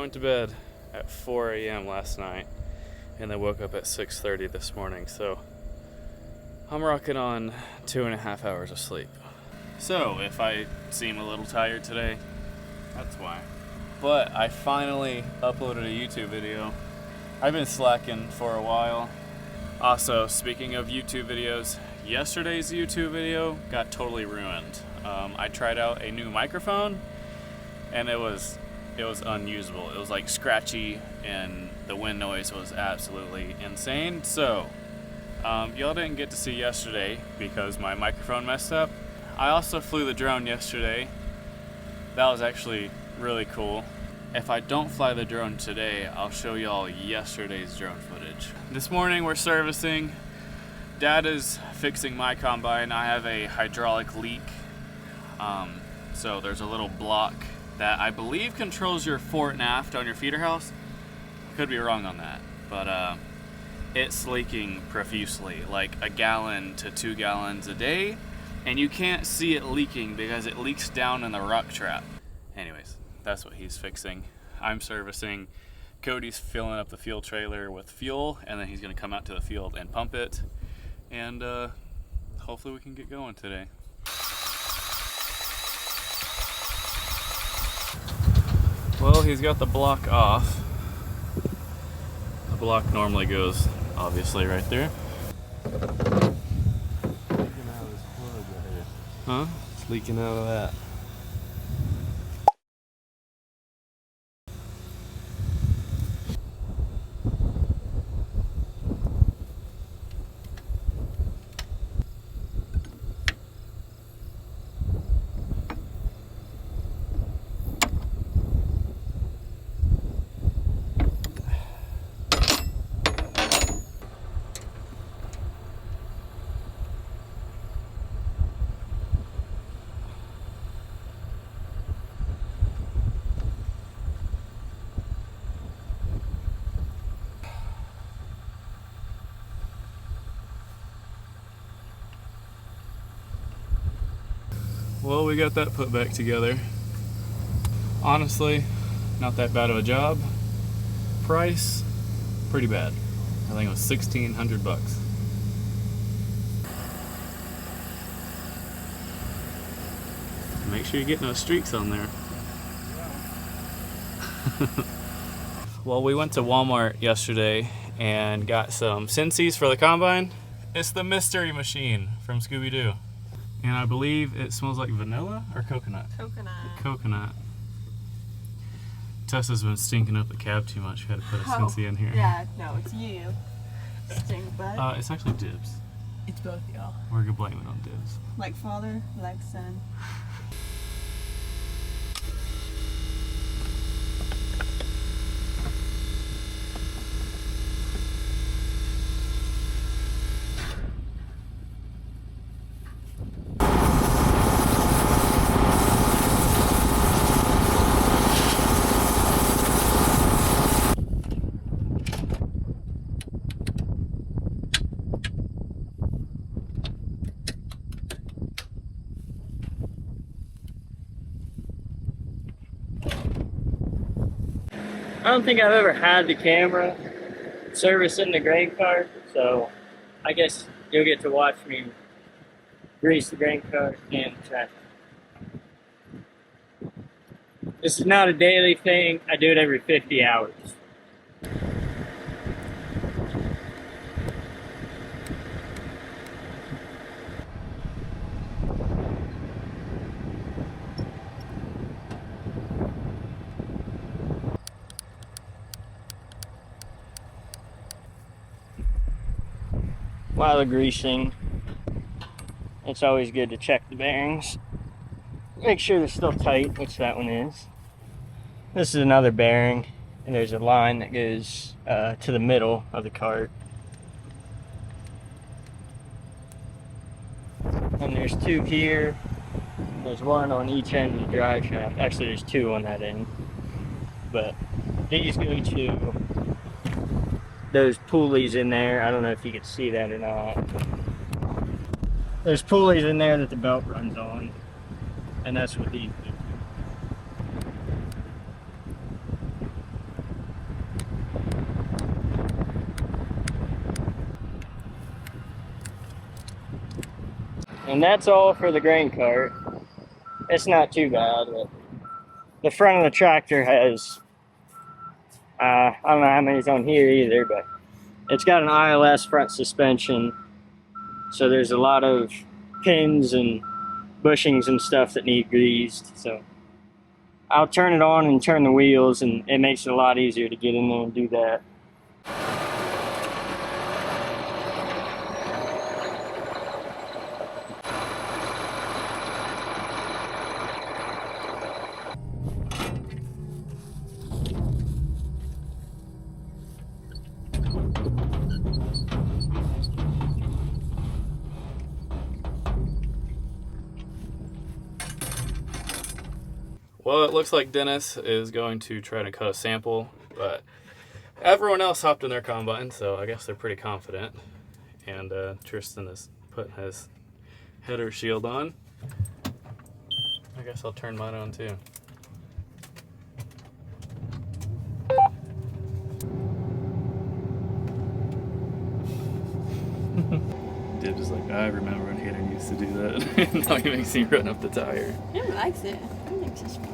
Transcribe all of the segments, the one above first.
went to bed at 4 a.m. last night and I woke up at 6:30 this morning, so I'm rocking on 2.5 hours of sleep. So if I seem a little tired today, that's why. But I finally uploaded a YouTube video. I've been slacking for a while. Also, speaking of YouTube videos, yesterday's YouTube video got totally ruined. I tried out a new microphone and it was unusable. It was like scratchy and the wind noise was absolutely insane. So y'all didn't get to see yesterday because my microphone messed up. I also flew the drone yesterday. That was actually really cool. If I don't fly the drone today, I'll show y'all yesterday's drone footage. This morning we're servicing. Dad is fixing my combine. I have a hydraulic leak. So there's a little block that I believe controls your fore and aft on your feeder house. Could be wrong on that, but it's leaking profusely, like 1 gallon to 2 gallons a day, and you can't see it leaking because it leaks down in the rock trap. Anyways, that's what he's fixing. I'm servicing. Cody's filling up the fuel trailer with fuel, and then he's gonna come out to the field and pump it, and hopefully we can get going today. Well, he's got the block off. The block normally goes, obviously, right there. Huh? It's leaking out of that. Well, we got that put back together. Honestly, not that bad of a job. Price, pretty bad. I think it was $1,600. Make sure you get no streaks on there. Well, we went to Walmart yesterday and got some Cincy's for the combine. It's the mystery machine from Scooby-Doo. And I believe it smells like vanilla or coconut? Coconut. Coconut. Tessa's been stinking up the cab too much. We had to put a Cincy in here. Yeah, no, it's you. Stink butt. It's actually Dibs. It's both y'all. We're gonna blame it on Dibs. Like father, like son. I don't think I've ever had the camera servicing the grain cart, so I guess you'll get to watch me grease the grain cart and track. This is not a daily thing. I do it every 50 hours. While the greasing, it's always good to check the bearings. Make sure they're still tight, which that one is. This is another bearing, and there's a line that goes to the middle of the cart. And there's two here. There's one on each end of the drive shaft. Actually, there's two on that end. But these go to those pulleys in there. I don't know if you can see that or not. There's pulleys in there that the belt runs on, and that's what these do. And that's all for the grain cart. It's not too bad. But the front of the tractor has, I don't know how many's on here either, but it's got an ILS front suspension. So there's a lot of pins and bushings and stuff that need greased. So I'll turn it on and turn the wheels, and it makes it a lot easier to get in there and do that. Well, it looks like Dennis is going to try to cut a sample, but everyone else hopped in their combine, so I guess they're pretty confident. And Tristan is putting his header shield on. I guess I'll turn mine on too. Dib is like, I remember when Hayden used to do that. Now he makes me run up the tire. He likes it. He thinks it's fun.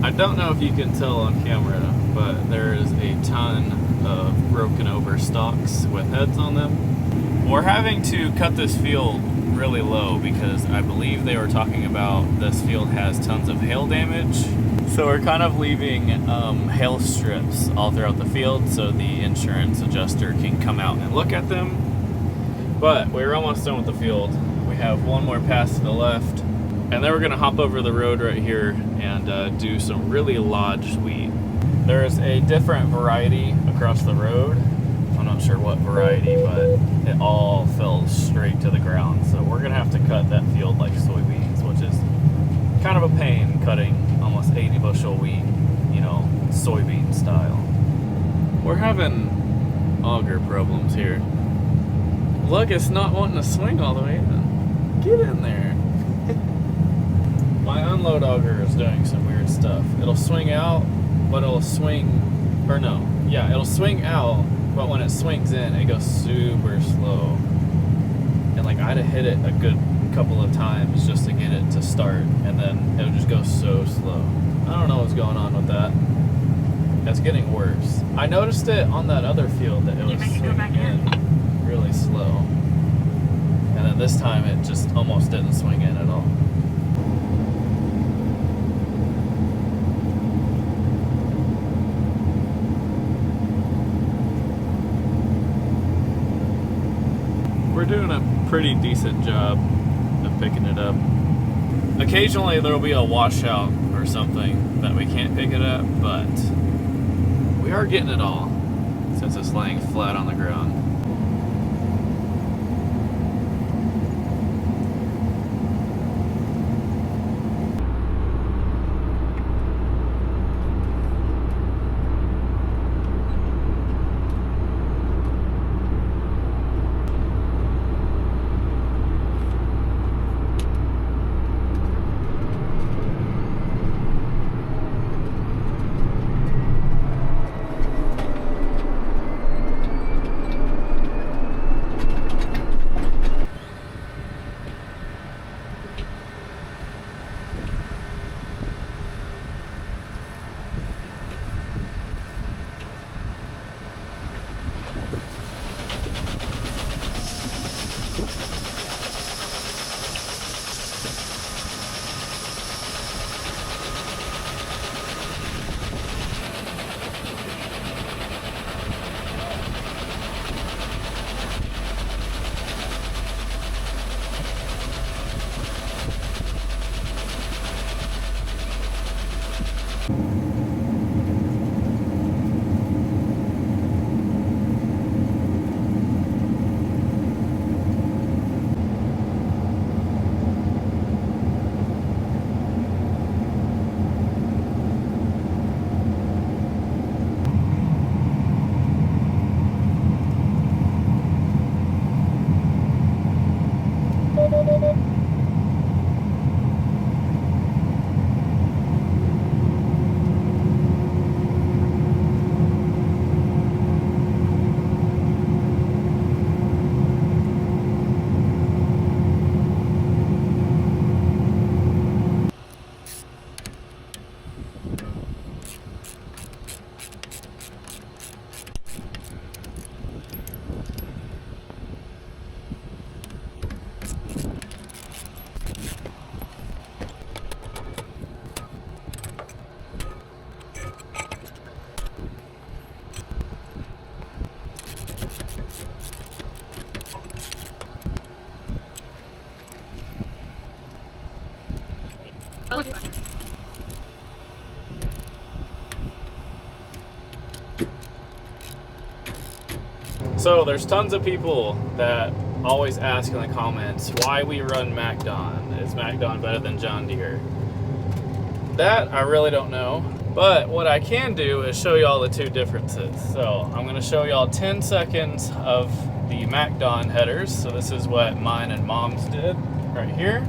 I don't know if you can tell on camera, but there is a ton of broken over stalks with heads on them. We're having to cut this field really low because I believe they were talking about this field has tons of hail damage. So we're kind of leaving hail strips all throughout the field so the insurance adjuster can come out and look at them. But we're almost done with the field. We have one more pass to the left, and then we're gonna hop over the road right here and do some really lodged wheat. There's a different variety across the road. I'm not sure what variety, but it all fell straight to the ground. So we're gonna have to cut that field like soybeans, which is kind of a pain cutting almost 80 bushel wheat, you know, soybean style. We're having auger problems here. Look, it's not wanting to swing all the way in. Get in there. My unload auger is doing some weird stuff. It'll swing out, but it'll swing, or no, yeah, it'll swing out, but when it swings in, it goes super slow. And like, I had to hit it a good couple of times just to get it to start, and then it'll just go so slow. I don't know what's going on with that. It's getting worse. I noticed it on that other field that it was swinging in really slow. And then this time it just almost didn't swing in at all. We're doing a pretty decent job of picking it up. Occasionally there'll be a washout or something that we can't pick it up, but we are getting it all since it's laying flat on the ground. So there's tons of people that always ask in the comments why we run MacDon. Is MacDon better than John Deere? That I really don't know, but what I can do is show you all the two differences. So I'm going to show you all 10 seconds of the MacDon headers. So this is what mine and Mom's did right here.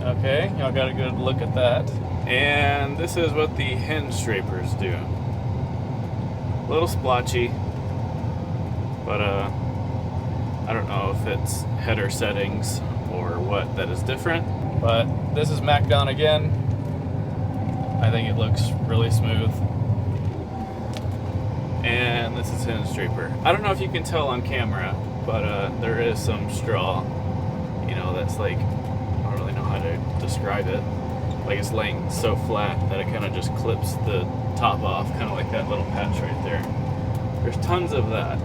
Okay, y'all got a good look at that. And this is what the hinge scrapers do. A little splotchy, but I don't know if it's header settings or what that is different. But this is MacDon again. I think it looks really smooth. And this is hinge scraper. I don't know if you can tell on camera, but there is some straw, you know, that's like, I don't really know how to describe it. Like it's laying so flat that it kind of just clips the top off, kind of like that little patch right there. There's tons of that.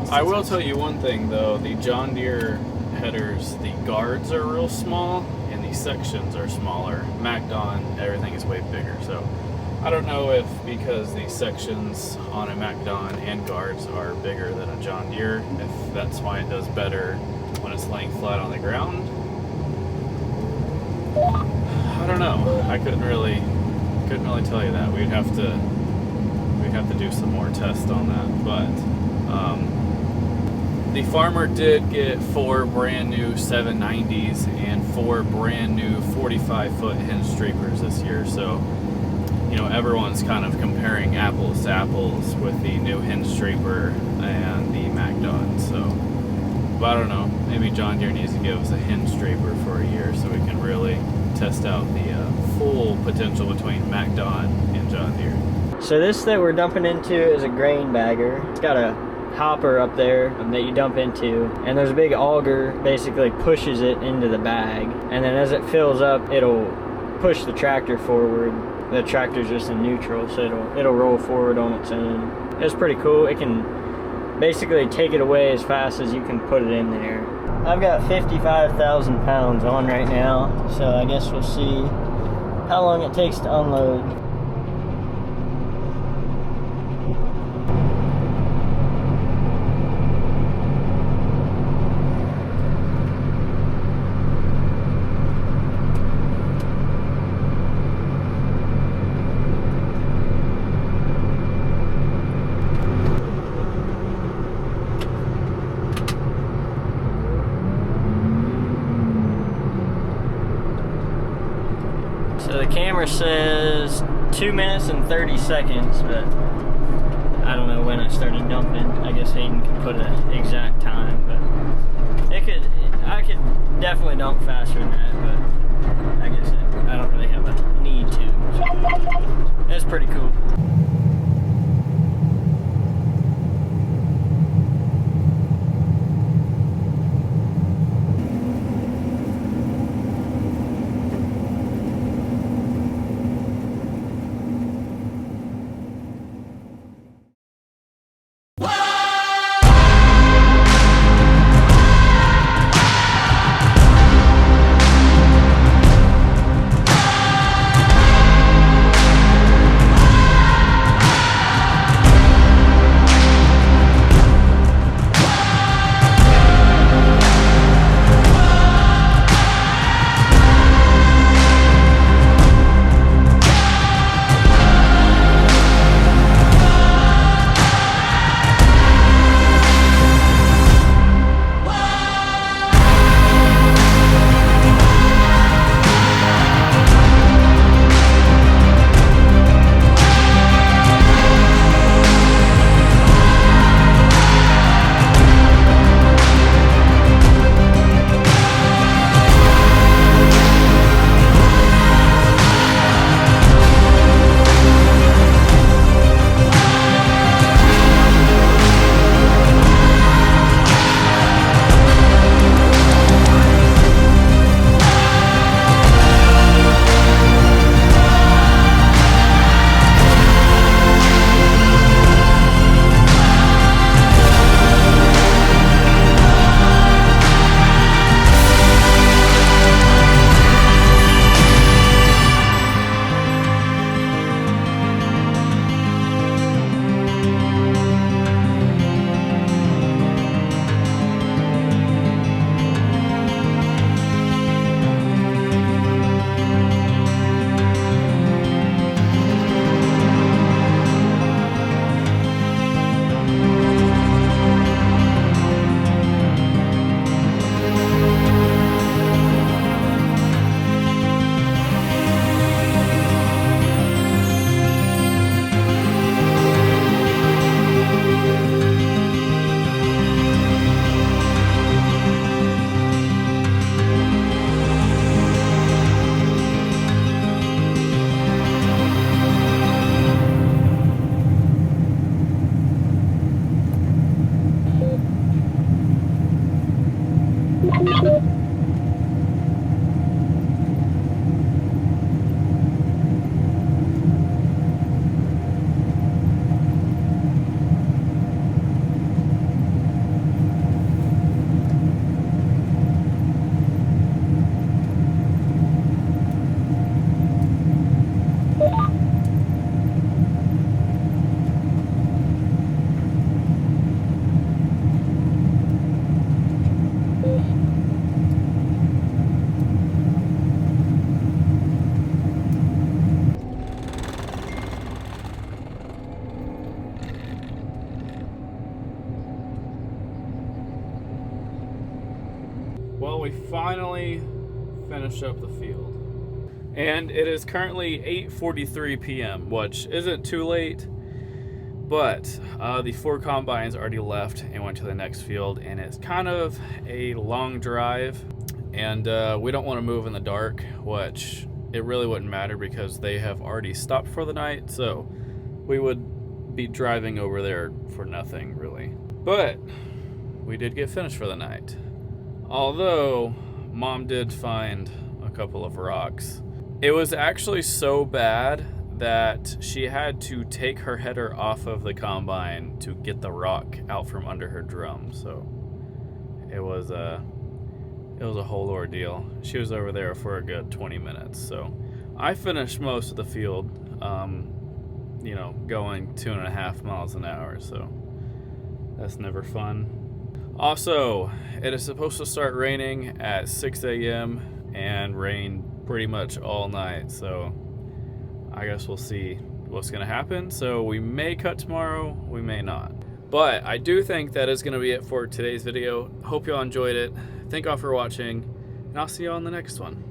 I will tell you one thing though, the John Deere headers, the guards are real small and the sections are smaller. MacDon, everything is way bigger. So I don't know if because the sections on a MacDon and guards are bigger than a John Deere, if that's why it does better when it's laying flat on the ground. I don't know. I couldn't really tell you that. We'd have to do some more tests on that. But the farmer did get 4 brand new 790s and 4 brand new 45-foot hinge scrapers this year. So, you know, everyone's kind of comparing apples to apples with the new hinge scraper and the MacDon. So, but I don't know. Maybe John Deere needs to give us a hinge scraper for a year so we can really test out the full potential between MacDon and John Deere. So this that we're dumping into is a grain bagger. It's got a hopper up there that you dump into, and there's a big auger basically pushes it into the bag, and then as it fills up it'll push the tractor forward. The tractor's just in neutral, so it'll roll forward on its own. It's pretty cool. It can basically take it away as fast as you can put it in there. I've got 55,000 pounds on right now, so I guess we'll see how long it takes to unload. So the camera says 2 minutes and 30 seconds, but I don't know when I started dumping. I guess Hayden could put an exact time, but I could definitely dump faster than that, but I guess I don't really have a need to. So that's pretty cool. Well, we finally finished up the field. And it is currently 8:43 p.m., which isn't too late, but the 4 combines already left and went to the next field, and it's kind of a long drive, and we don't want to move in the dark, which it really wouldn't matter because they have already stopped for the night, so we would be driving over there for nothing, really. But we did get finished for the night. Although, Mom did find a couple of rocks. It was actually so bad that she had to take her header off of the combine to get the rock out from under her drum. So it was a whole ordeal. She was over there for a good 20 minutes. So I finished most of the field, you know, going 2.5 miles an hour. So that's never fun. Also, it is supposed to start raining at 6 a.m. and rain pretty much all night, so I guess we'll see what's gonna happen. So we may cut tomorrow, we may not. But I do think that is gonna be it for today's video. Hope y'all enjoyed it. Thank y'all for watching, and I'll see y'all in the next one.